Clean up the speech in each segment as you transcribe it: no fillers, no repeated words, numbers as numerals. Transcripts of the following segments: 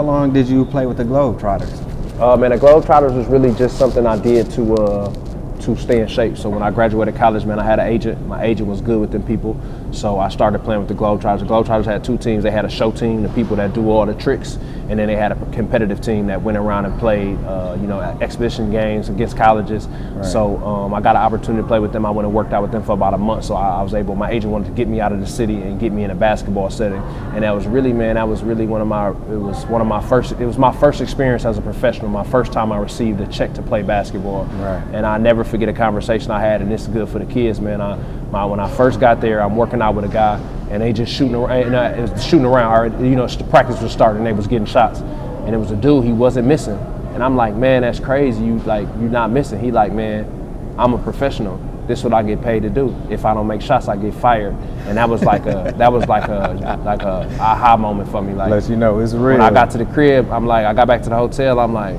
how long did you play with the Globetrotters? Man, the Globetrotters was really just something I did to stay in shape. So when I graduated college, man, I had an agent. My agent was good with them people, so I started playing with the Globetrotters. The Globetrotters had two teams. They had a show team, the people that do all the tricks, and then they had a competitive team that went around and played, exhibition games against colleges. Right. So I got an opportunity to play with them. I went and worked out with them for about a month, so I was able. My agent wanted to get me out of the city and get me in a basketball setting, and that was really, man, that was really it was my first experience as a professional. My first time I received a check to play basketball, right. And I never forget a conversation I had, and this is good for the kids, man. When I first got there, I'm working out with a guy, and they just shooting around. It was shooting around. The practice was starting, and they was getting shots, and it was a dude. He wasn't missing, and I'm like, man, that's crazy. You're not missing. He like, man, I'm a professional. This is what I get paid to do. If I don't make shots, I get fired. And that was like a aha moment for me. Like, let you know it's real. When I got to the crib, I got back to the hotel. I'm like,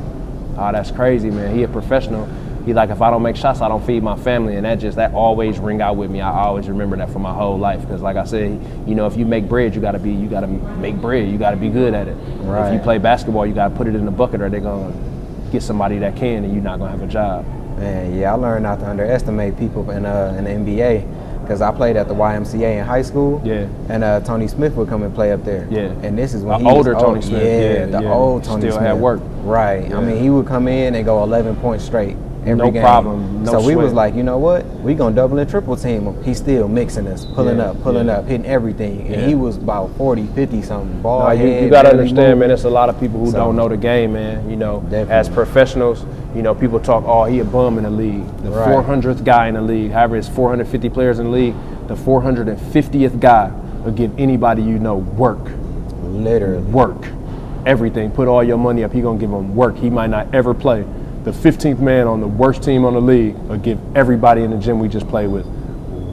oh, that's crazy, man. He a professional. He like, if I don't make shots, I don't feed my family, and that always ring out with me. I always remember that for my whole life, because like I said, if you make bread, you gotta make bread. You gotta be good at it. Right. If you play basketball, you gotta put it in the bucket, or they're gonna get somebody that can, and you're not gonna have a job. Man, yeah, I learned not to underestimate people in the NBA, because I played at the YMCA in high school. Yeah. And Tony Smith would come and play up there. Yeah. And this is when he older was Tony Smith. Yeah, the old Tony Smith. Still had work. Right. Yeah. I mean, he would come in and go 11 points straight. No game. Problem. No so we sweat. was like, you know what? We gonna double and triple team him. He's still mixing us, pulling up, hitting everything. And he was about 40, 50 something. Ball head, you gotta understand, man. There's a lot of people who don't know the game, man. Definitely. As professionals, people talk, oh, he a bum in the league. The 400th guy in the league. However, it's 450 players in the league. The 450th guy will give anybody work. Literally. Work. Everything. Put all your money up. He gonna give him work. He might not ever play. The 15th man on the worst team on the league will give everybody in the gym we just played with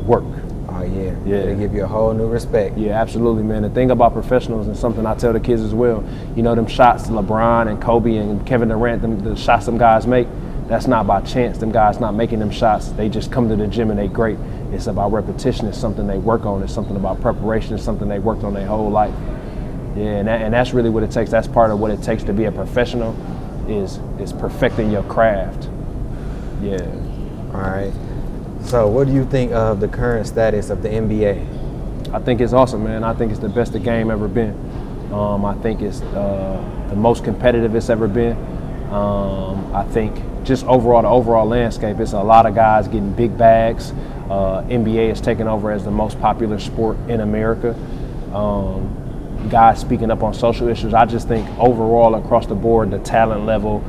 work. Oh, yeah. Yeah. They give you a whole new respect. Yeah, absolutely, man. The thing about professionals, and something I tell the kids as well, them shots LeBron and Kobe and Kevin Durant, the shots them guys make, that's not by chance. Them guys not making them shots. They just come to the gym and they great. It's about repetition. It's something they work on. It's something about preparation. It's something they worked on their whole life. Yeah, and that's really what it takes. That's part of what it takes to be a professional. Is perfecting your craft. Yeah. All right. So what do you think of the current status of the NBA? I think it's awesome, man. I think it's the best the game ever been. I think it's the most competitive it's ever been. I think just the overall landscape, it's a lot of guys getting big bags. NBA is taking over as the most popular sport in America. Guys speaking up on social issues. I just think overall across the board, the talent level,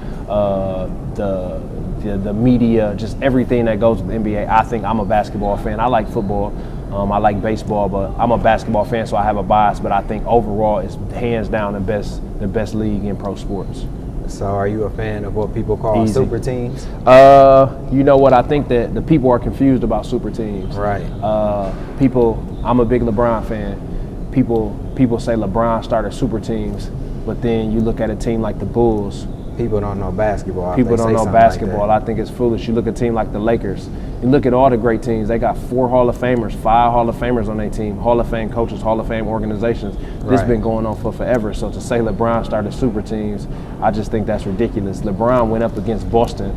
the media, just everything that goes with the NBA. I think I'm a basketball fan. I like football. I like baseball, but I'm a basketball fan, so I have a bias. But I think overall, it's hands down the best league in pro sports. So are you a fan of what people call super teams? You know what? I think that the people are confused about super teams. Right. I'm a big LeBron fan. People say LeBron started super teams, but then you look at a team like the Bulls. People don't know basketball. People don't know basketball. Like I think it's foolish. You look at a team like the Lakers. You look at all the great teams. They got 4 Hall of Famers, 5 Hall of Famers on their team. Hall of Fame coaches, Hall of Fame organizations. This been going on for forever. So to say LeBron started super teams, I just think that's ridiculous. LeBron went up against Boston.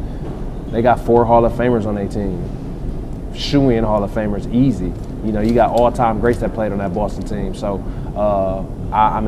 They got 4 Hall of Famers on their team. Shoe-in Hall of Famers, easy. You got all-time greats that played on that Boston team. So, I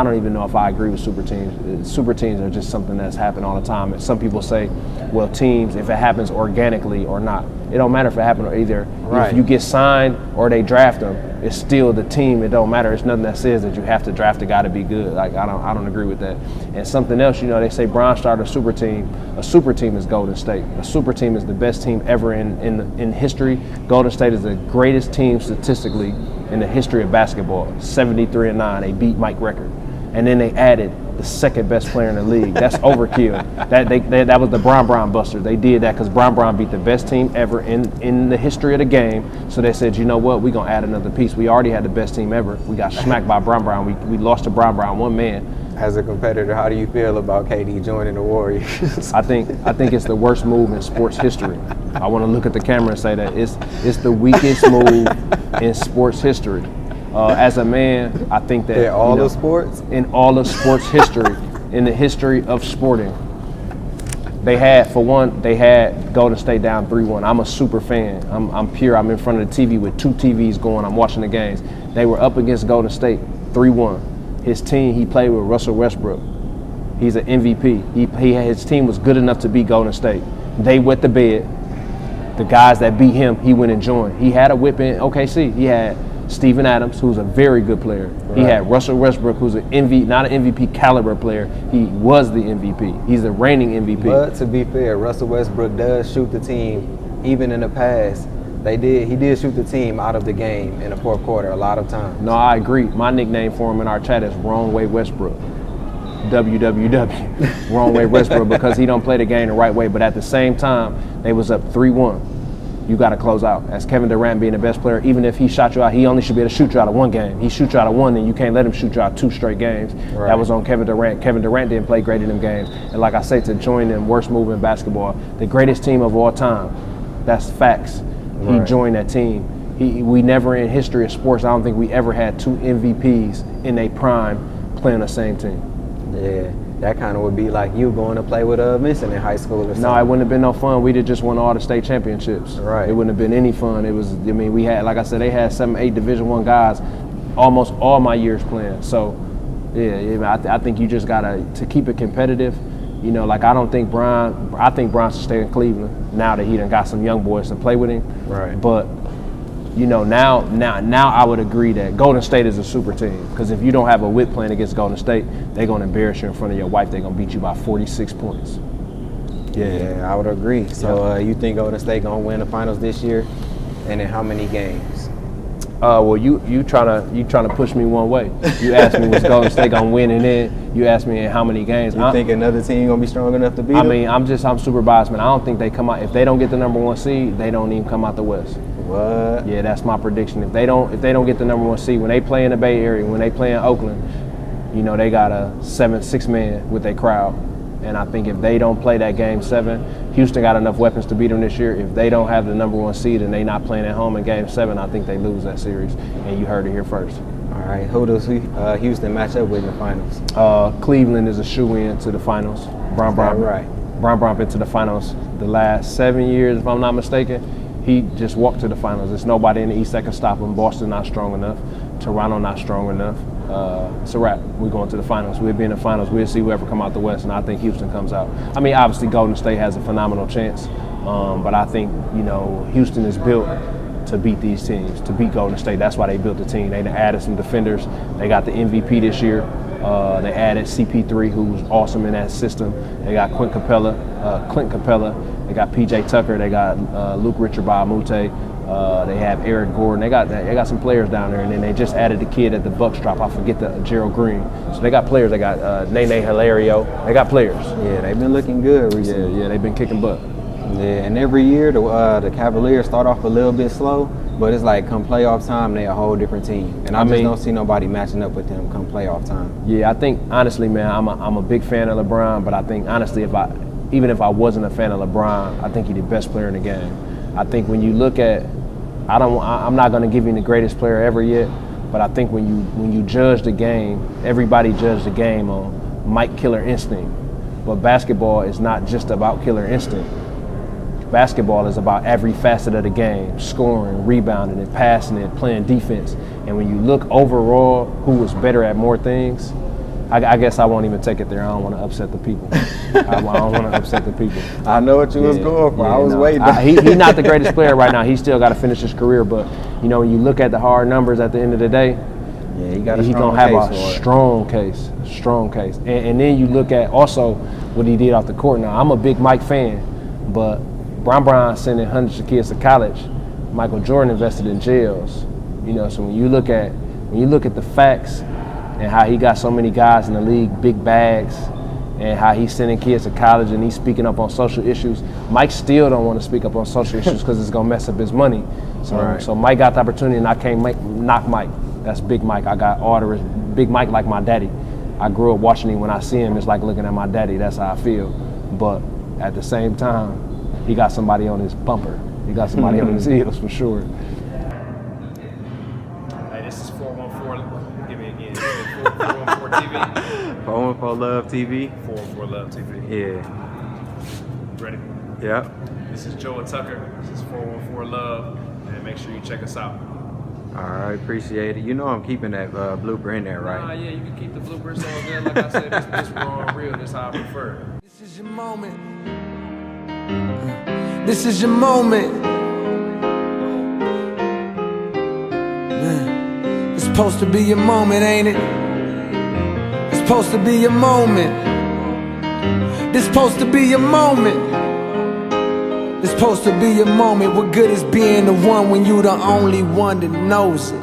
don't even know if I agree with super teams. Super teams are just something that's happened all the time. And some people say, well, teams, if it happens organically or not, it don't matter if it happened or either. Right. If you get signed or they draft them, it's still the team. It don't matter. It's nothing that says that you have to draft a guy to be good. Like I don't agree with that. And something else, they say Bron started a super team. A super team is Golden State. A super team is the best team ever in history. Golden State is the greatest team statistically in the history of basketball. 73-9. They beat Mike record. And then they added the second best player in the league. That's overkill. That was the Bron buster. They did that because Bron beat the best team ever in the history of the game. So they said, you know what, we're going to add another piece. We already had the best team ever. We got smacked by Bron. We lost to Bron, one man. As a competitor, how do you feel about KD joining the Warriors? I think it's the worst move in sports history. I want to look at the camera and say that it's the weakest move in sports history. As a man, I think that in all of sports, history, in the history of sporting, they had Golden State down 3-1. I'm a super fan. I'm pure. I'm in front of the TV with 2 TVs going. I'm watching the games. They were up against Golden State 3-1. His team, he played with Russell Westbrook. He's an MVP. His team was good enough to beat Golden State. They wet the bed. The guys that beat him, he went and joined. He had a whip in OKC. He had Steven Adams, who's a very good player. Right. He had Russell Westbrook, who's not an MVP caliber player. He was the MVP. He's the reigning MVP. But to be fair, Russell Westbrook does shoot the team, even in the past. He did shoot the team out of the game in the fourth quarter a lot of times. No, I agree. My nickname for him in our chat is Wrong Way Westbrook. WWW. Wrong Way Westbrook, because he don't play the game the right way. But at the same time, they was up 3-1. You got to close out. As Kevin Durant being the best player, even if he shot you out, he only should be able to shoot you out of 1 game. He shoots you out of 1, then you can't let him shoot you out 2 straight games. Right. That was on Kevin Durant. Kevin Durant didn't play great in them games. And like I say, to join them, worst move in basketball, the greatest team of all time. That's facts. Right. He joined that team. We never in history of sports, I don't think we ever had 2 MVPs in a prime playing the same team. Yeah. That kind of would be like you going to play with Vincent in high school or something. No, it wouldn't have been no fun. We'd have just won all the state championships. Right. It wouldn't have been any fun. We had, like I said, they had 7, 8 Division I guys almost all my years playing. So, yeah, I think you just got to keep it competitive. You know, like I think Bron should stay in Cleveland now that he done got some young boys to play with him. Right. But, you know, now I would agree that Golden State is a super team, because if you don't have a whip playing against Golden State, they're going to embarrass you in front of your wife. They're going to beat you by 46 points. Yeah, I would agree. So you think Golden State going to win the finals this year, and in how many games? Well, you trying to push me one way. You asked me was Golden State going to win, and then you asked me in how many games. You think another team going to be strong enough to beat them? I mean, I'm super biased, man. I don't think they come out. If they don't get the number 1 seed, they don't even come out the West. What? Yeah, that's my prediction. If they don't get the number 1 seed, when they play in the Bay Area, when they play in Oakland, you know, they got a 7-6 man with their crowd. And I think if they don't play that Game 7, Houston got enough weapons to beat them this year. If they don't have the number 1 seed and they not playing at home in Game 7, I think they lose that series. And you heard it here first. All right, who does Houston match up with in the finals? Cleveland is a shoe-in to the finals. Bron been to the finals the last 7 years, if I'm not mistaken. He just walked to the finals. There's nobody in the East that can stop him. Boston not strong enough. Toronto not strong enough. It's a wrap. We're going to the finals. We'll be in the finals. We'll see whoever come out the West, and I think Houston comes out. I mean, obviously Golden State has a phenomenal chance, but I think, you know, Houston is built to beat these teams, to beat Golden State. That's why they built the team. They added some defenders. They got the MVP this year. They added CP3, who's awesome in that system. They got Clint Capella. They got PJ Tucker. They got Luke Richard Bahamute. They have Eric Gordon. They got some players down there, and then they just added the kid at the Bucks drop. I forget the Gerald Green. So they got players. They got Nene Hilario. They got players. Yeah, they've been looking good recently. Yeah, they've been kicking butt. Yeah, and every year the Cavaliers start off a little bit slow, but it's like come playoff time, they're a whole different team. And I just don't see nobody matching up with them come playoff time. Yeah, I think honestly, man, I'm a big fan of LeBron, but I think honestly, even if I wasn't a fan of LeBron, I think he's the best player in the game. I think when you look at, I'm not going to give you the greatest player ever yet, but I think when you judge the game, everybody judges the game on Mike Killer Instinct. But basketball is not just about killer instinct. Basketball is about every facet of the game, scoring, rebounding, and passing it, playing defense. And when you look overall who was better at more things, I guess I won't even take it there. I don't want to upset the people. I don't want to upset the people. I know what you was going for. I was waiting. He's not the greatest player right now. He's still got to finish his career. But, you know, when you look at the hard numbers at the end of the day, he's going to have a strong case. And then you look at also what he did off the court. Now, I'm a big Mike fan, but Bron sending hundreds of kids to college. Michael Jordan invested in jails. You know, so when you look at the facts and how he got so many guys in the league, big bags, and how he's sending kids to college and he's speaking up on social issues, Mike still don't want to speak up on social issues because it's gonna mess up his money. So Mike got the opportunity, and I can't knock Mike. That's Big Mike. I got orders. Big Mike like my daddy. I grew up watching him. When I see him, it's like looking at my daddy. That's how I feel. But at the same time, he got somebody on his bumper. He got somebody on his heels for sure. Hey, this is 415 TV. 414 Love TV. 414 Love TV. Yeah. Ready? Yep. This is Joah Tucker. This is 414 Love. And make sure you check us out. All right, appreciate it. You know I'm keeping that blooper in there, right? Yeah, you can keep the bloopers on there. Like I said, this raw and real. This how I prefer. This is your moment. This is your moment. Man, it's supposed to be your moment, ain't it? It's supposed to be your moment. This supposed to be your moment. It's supposed to be your moment. What good is being the one when you the only one that knows it?